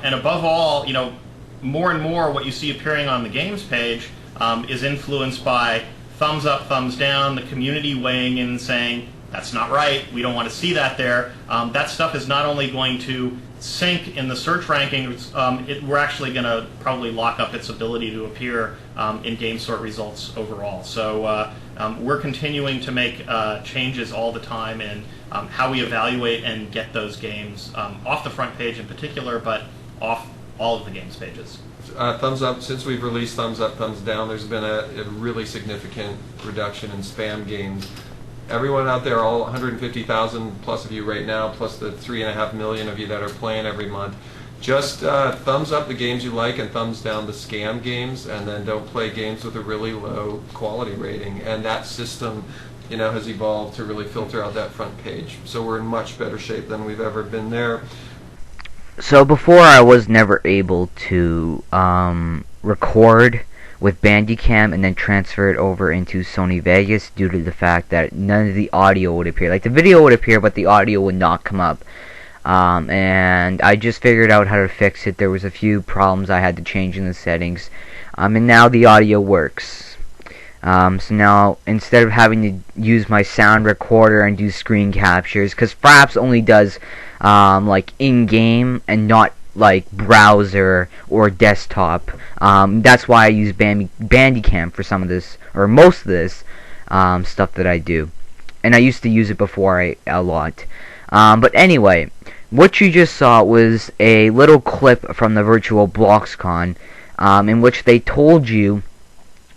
And above all, more and more what you see appearing on the games page is influenced by thumbs up, thumbs down, the community weighing in and saying, that's not right, we don't want to see that there. That stuff is not only going to sink in the search rankings, we're actually going to probably lock up its ability to appear in game sort results overall. So we're continuing to make changes all the time in how we evaluate and get those games off the front page in particular, but off all of the games pages. Thumbs up. Since we've released thumbs up, thumbs down, there's been a really significant reduction in spam games. Everyone out there, all 150,000 plus of you right now, plus the 3.5 million of you that are playing every month, just thumbs up the games you like and thumbs down the scam games, and then don't play games with a really low quality rating. And that system, has evolved to really filter out that front page. So we're in much better shape than we've ever been there. So before, I was never able to record with Bandicam and then transfer it over into Sony Vegas due to the fact that none of the audio would appear. Like, the video would appear, but the audio would not come up. And I just figured out how to fix it. There was a few problems I had to change in the settings. And now the audio works. So now, instead of having to use my sound recorder and do screen captures, because Fraps only does like in-game and not like browser or desktop. That's why I use Bandicam for some of this, or most of this stuff that I do. And I used to use it before a lot. But anyway, what you just saw was a little clip from the virtual BloxCon, in which they told you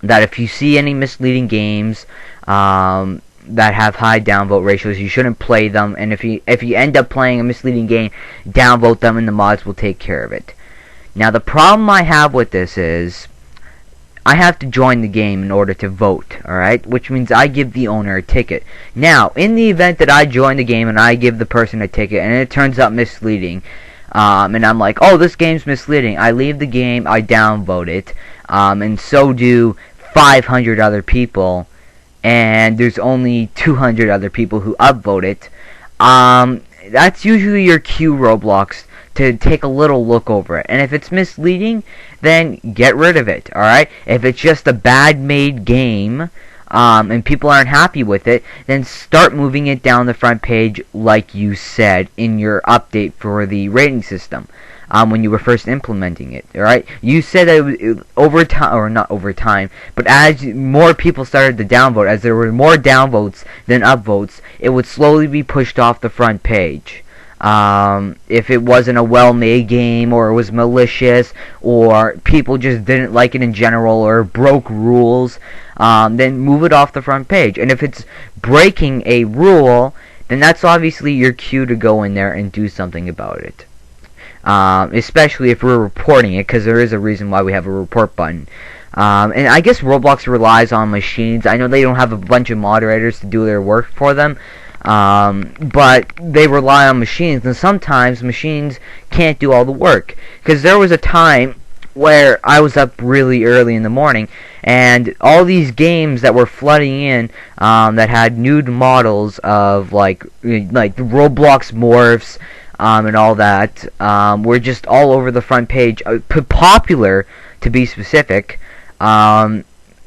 that if you see any misleading games that have high downvote ratios, you shouldn't play them, and if you end up playing a misleading game, downvote them and the mods will take care of it. Now, the problem I have with this is I have to join the game in order to vote, alright? Which means I give the owner a ticket. Now, in the event that I join the game and I give the person a ticket and it turns out misleading, and I'm like, oh, this game's misleading, I leave the game, I downvote it, and so do 500 other people, and there's only 200 other people who upvote it, that's usually your cue, Roblox, to take a little look over it. And if it's misleading, then get rid of it, alright? If it's just a bad made game, and people aren't happy with it, then start moving it down the front page like you said in your update for the rating system. When you were first implementing it, alright? You said that it was over time, or not over time, but as more people started to downvote, as there were more downvotes than upvotes, it would slowly be pushed off the front page. If it wasn't a well-made game, or it was malicious, or people just didn't like it in general, or broke rules, then move it off the front page. And if it's breaking a rule, then that's obviously your cue to go in there and do something about it. Especially if we're reporting it, because there is a reason why we have a report button. And I guess Roblox relies on machines. I know they don't have a bunch of moderators to do their work for them, but they rely on machines, and sometimes machines can't do all the work. Because there was a time where I was up really early in the morning, and all these games that were flooding in, that had nude models of like Roblox morphs, and all that, were just all over the front page, popular to be specific,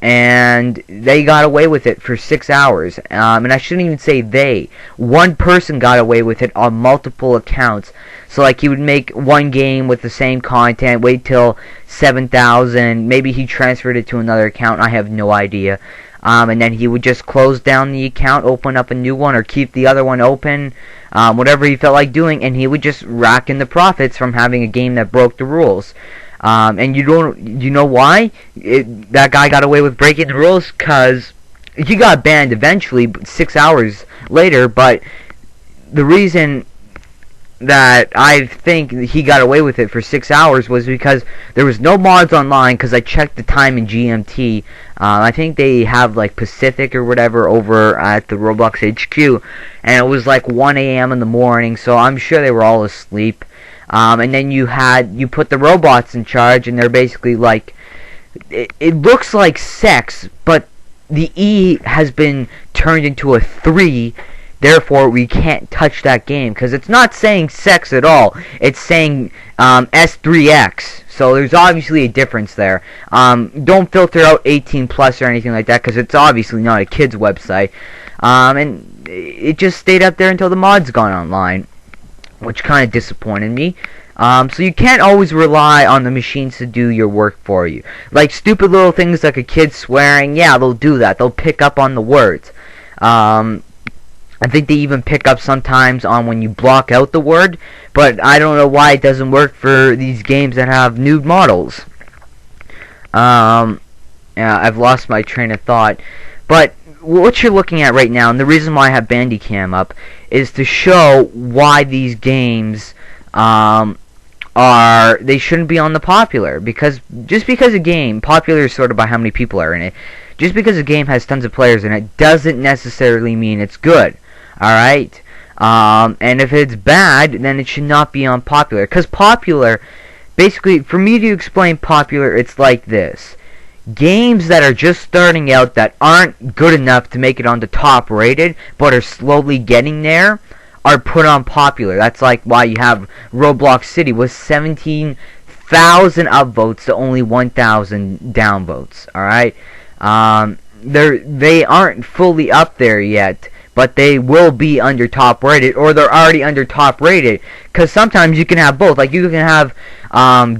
and they got away with it for 6 hours, and I shouldn't even say they. One person got away with it on multiple accounts. So like he would make one game with the same content, wait till 7,000, maybe he transferred it to another account, I have no idea. And then he would just close down the account, open up a new one, or keep the other one open, whatever he felt like doing, and he would just rack in the profits from having a game that broke the rules. And you know why that guy got away with breaking the rules? Because he got banned eventually, 6 hours later, but the reason that I think he got away with it for 6 hours was because there was no mods online, because I checked the time in GMT. I think they have like Pacific or whatever over at the Roblox HQ, and it was like 1 a.m. in the morning, so I'm sure they were all asleep. And then you put the robots in charge, and they're basically like, it looks like sex, but the E has been turned into a 3 Therefore, we can't touch that game because it's not saying sex at all. It's saying S3X. So there's obviously a difference there. Don't filter out 18 plus or anything like that because it's obviously not a kid's website. And it just stayed up there until the mod's gone online, which kind of disappointed me. So you can't always rely on the machines to do your work for you. Like stupid little things like a kid swearing, yeah, they'll do that. They'll pick up on the words. I think they even pick up sometimes on when you block out the word, but I don't know why it doesn't work for these games that have nude models. Yeah, I've lost my train of thought. But what you're looking at right now, and the reason why I have Bandicam up, is to show why these games they shouldn't be on the popular. Because just because a game, popular is sort of by how many people are in it, just because a game has tons of players in it doesn't necessarily mean it's good. Alright? And if it's bad, then it should not be on popular. Because popular, basically, for me to explain popular, it's like this. Games that are just starting out that aren't good enough to make it on the top rated, but are slowly getting there, are put on popular. That's like why you have Roblox City with 17,000 upvotes to only 1,000 downvotes. Alright? They aren't fully up there yet, but they will be under top rated, or they're already under top rated, because sometimes you can have both. Like you can have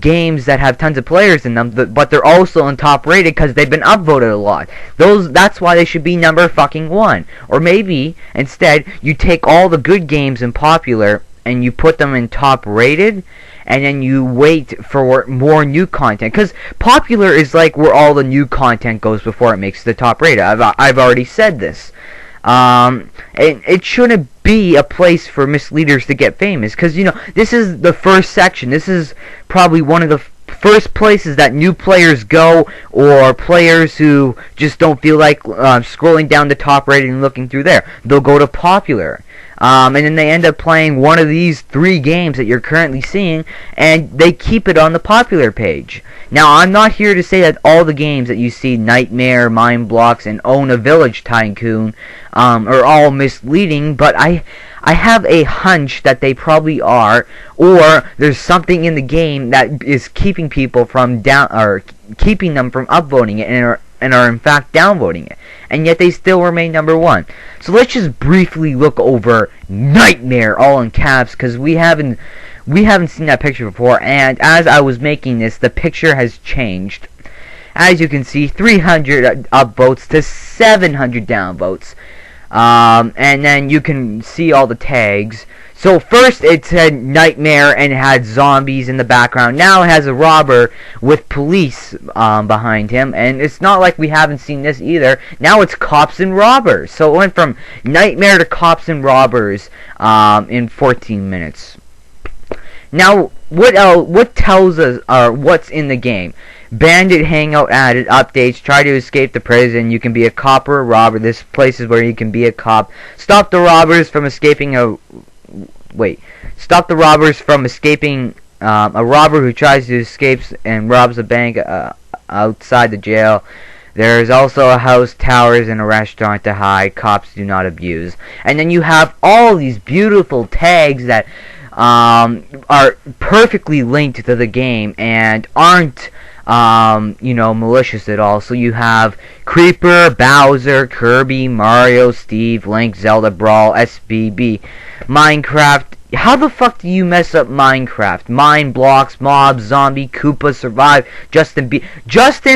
games that have tons of players in them, but they're also on top rated because they've been upvoted a lot. That's why they should be number fucking 1. Or maybe instead you take all the good games in popular and you put them in top rated, and then you wait for more new content. Because popular is like where all the new content goes before it makes the top rated. I've already said this. And it shouldn't be a place for misleaders to get famous, because this is the first section. This is probably one of the first places that new players go, or players who just don't feel like scrolling down the top rating and looking through there. They'll go to popular. And then they end up playing one of these 3 games that you're currently seeing, and they keep it on the popular page. Now, I'm not here to say that all the games that you see, Nightmare, Mind Blocks, and Own a Village Tycoon, are all misleading, but I have a hunch that they probably are, or there's something in the game that is keeping people from keeping them from upvoting it, and are in fact downvoting it, and yet they still remain number 1. So let's just briefly look over Nightmare, all in caps, because we haven't seen that picture before, and as I was making this, the picture has changed. As you can see, 300 upvotes to 700 downvotes, and then you can see all the tags. So first it said Nightmare and it had zombies in the background. Now it has a robber with police behind him, and it's not like we haven't seen this either. Now it's cops and robbers. So it went from Nightmare to cops and robbers in 14 minutes. Now what tells us what's in the game? Bandit hangout added updates. Try to escape the prison. You can be a cop or a robber. This place is where you can be a cop. Stop the robbers from escaping Stop the robbers from escaping. A robber who tries to escape and robs a bank outside the jail. There is also a house, towers, and a restaurant to hide. Cops do not abuse. And then you have all these beautiful tags that are perfectly linked to the game and aren't malicious at all. So you have Creeper, Bowser, Kirby, Mario, Steve, Link, Zelda, Brawl, SBB, Minecraft. How the fuck do you mess up Minecraft? Mine Blocks, Mobs, Zombie, Koopa, Survive, Justin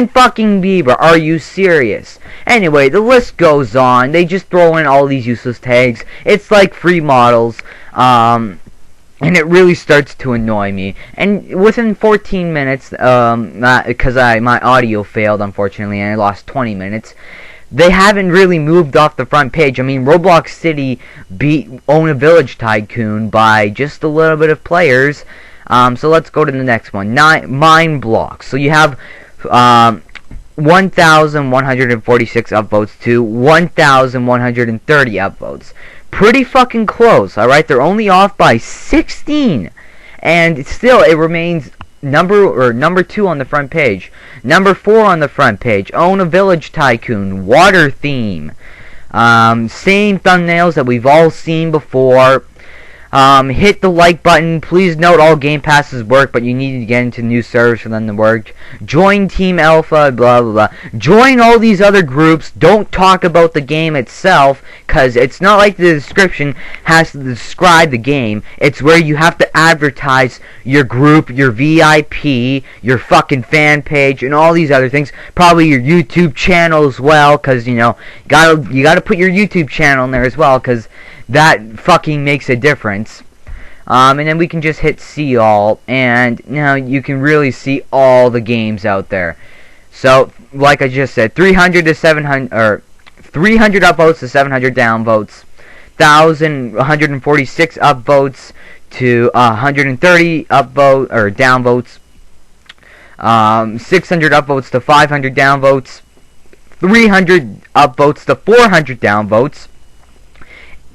fucking Bieber. Are you serious? Anyway, the list goes on. They just throw in all these useless tags. It's like free models. And it really starts to annoy me. And within 14 minutes, because my audio failed, unfortunately, and I lost 20 minutes, they haven't really moved off the front page. I mean, Roblox City beat Own a Village Tycoon by just a little bit of players. So let's go to the next one. Mind Blocks. So you have 1,146 upvotes to 1,130 upvotes. Pretty fucking close, alright? They're only off by 16. And still, it remains number 2 on the front page. Number 4 on the front page. Own a Village Tycoon. Water Theme. Same thumbnails that we've all seen before. Hit the like button. Please note all Game Passes work, but you need to get into new servers for them to work. Join Team Alpha, blah, blah, blah. Join all these other groups. Don't talk about the game itself, because it's not like the description has to describe the game. It's where you have to advertise your group, your VIP, your fucking fan page, and all these other things. Probably your YouTube channel as well, because, you gotta put your YouTube channel in there as well, because that fucking makes a difference. And then we can just hit see all, and now you can really see all the games out there. So, like I just said, 300 to 700, or 300 upvotes to 700 downvotes, 1,146 upvotes to 130 upvote or downvotes, 600 upvotes to 500 downvotes, 300 upvotes to 400 downvotes,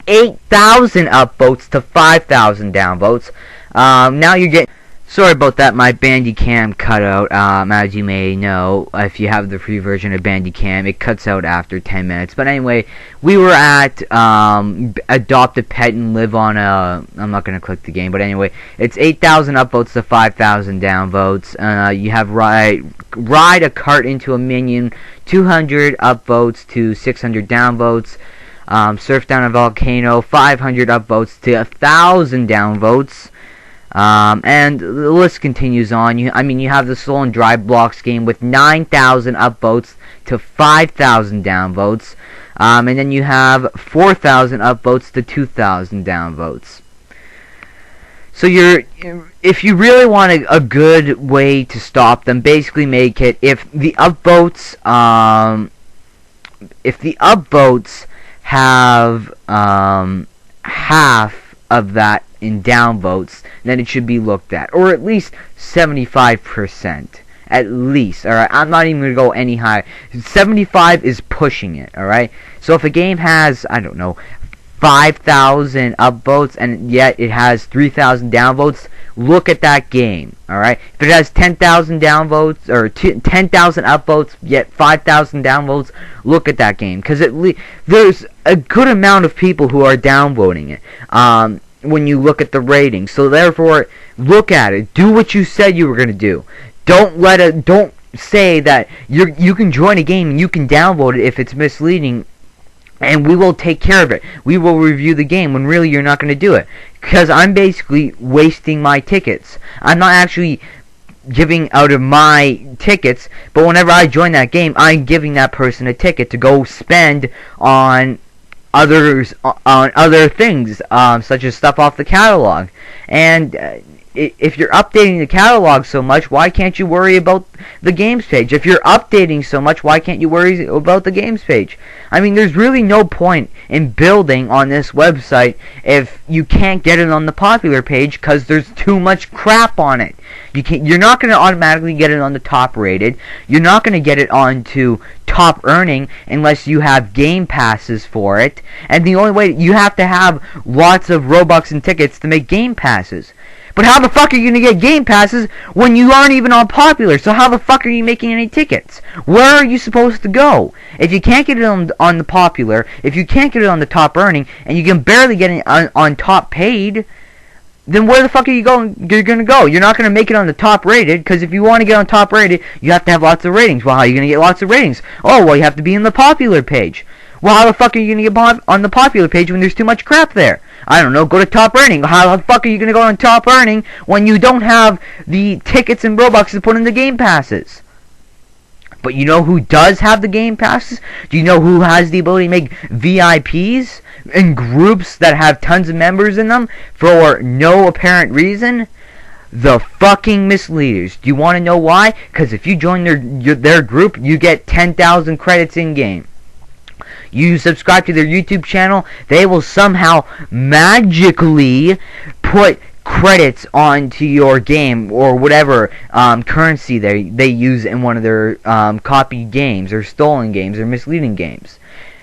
8,000 upvotes to 5,000 downvotes. Now you're getting... Sorry about that, my Bandicam cut out. As you may know, if you have the free version of Bandicam, it cuts out after 10 minutes. But anyway, we were at Adopt a Pet and Live on a... I'm not going to click the game, but anyway, it's 8,000 upvotes to 5,000 downvotes. You have Ride a Cart into a Minion, 200 upvotes to 600 downvotes. Surf Down a Volcano, 500 upvotes to 1,000 downvotes. And the list continues on. You have the Soul and Dry Blocks game with 9,000 upvotes to 5,000 downvotes. And then you have 4,000 upvotes to 2,000 downvotes. So if you really want a good way to stop them, basically make it, if the upvotes have half of that in downvotes, then it should be looked at, or at least 75%, at least. All right, I'm not even gonna go any higher. 75 is pushing it. All right, so if a game has, I don't know, 5,000 upvotes and yet it has 3,000 downvotes, look at that game. Alright, if it has 10,000 downvotes or 10,000 upvotes yet 5,000 downvotes, look at that game, because there's a good amount of people who are downvoting it when you look at the ratings. So therefore, look at it, do what you said you were going to do. Don't say that you can join a game and you can downvote it if it's misleading, and we will take care of it. We will review the game, when really you're not going to do it. Because I'm basically wasting my tickets. I'm not actually giving out of my tickets, but whenever I join that game, I'm giving that person a ticket to go spend on other things, such as stuff off the catalog. And if you're updating the catalog so much, why can't you worry about the games page? If you're updating so much, why can't you worry about the games page? I mean, there's really no point in building on this website if you can't get it on the popular page, because there's too much crap on it. You're not going to automatically get it on the top rated. You're not going to get it onto top earning unless you have game passes for it. And the only way, you have to have lots of Robux and tickets to make game passes. But how the fuck are you going to get game passes when you aren't even on popular? So how the fuck are you making any tickets? Where are you supposed to go? If you can't get it on the popular, if you can't get it on the top earning, and you can barely get it on top paid, then where the fuck are you going? You're going to go. You're not going to make it on the top rated, because if you want to get on top rated, you have to have lots of ratings. Well, how are you going to get lots of ratings? Oh, well, you have to be in the popular page. Well, how the fuck are you going to get on the popular page when there's too much crap there? I don't know, go to top earning. How the fuck are you going to go on top earning when you don't have the tickets and Robux to put in the game passes? But you know who does have the game passes? Do you know who has the ability to make VIPs in groups that have tons of members in them for no apparent reason? The fucking Misleaders. Do you want to know why? Because if you join their group, you get 10,000 credits in-game. You subscribe to their YouTube channel, they will somehow magically put credits onto your game, or whatever currency they use in one of their copied games, or stolen games, or misleading games.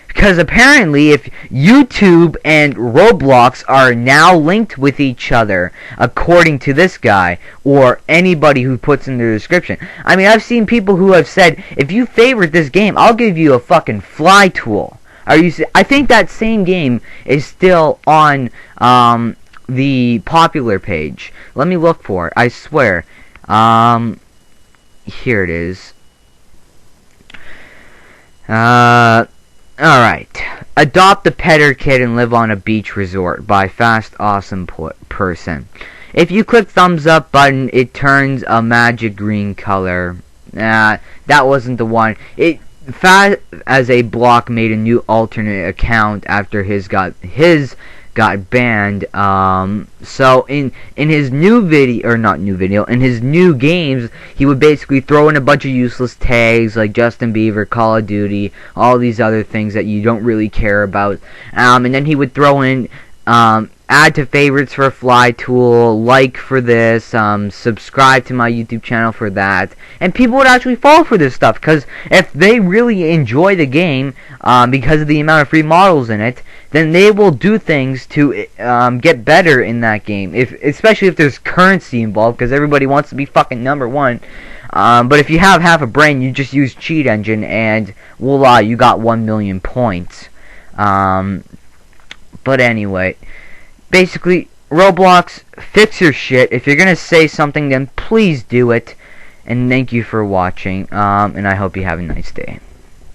Because apparently, if YouTube and Roblox are now linked with each other, according to this guy, or anybody who puts in their description. I mean, I've seen people who have said, if you favorite this game, I'll give you a fucking fly tool. I think that same game is still on the popular page. Let me look for it. I swear. Here it is. Alright. Adopt a Petter Kid and Live on a Beach Resort by Fast Awesome Person. If you click thumbs up button, it turns a magic green color. That wasn't the one. Fast as a block made a new alternate account after his got banned. So in his new video, or not new video, in his new games, he would basically throw in a bunch of useless tags like Justin Bieber, Call of Duty, all these other things that you don't really care about. And then he would throw in add to favorites for a fly tool, like for this, subscribe to my YouTube channel for that, and people would actually fall for this stuff, because if they really enjoy the game, because of the amount of free models in it, then they will do things to get better in that game, especially if there's currency involved, because everybody wants to be fucking number one. But if you have half a brain, you just use cheat engine, and voila, you got 1 million points. But anyway, basically, Roblox, fix your shit. If you're gonna say something, then please do it. And thank you for watching. And I hope you have a nice day.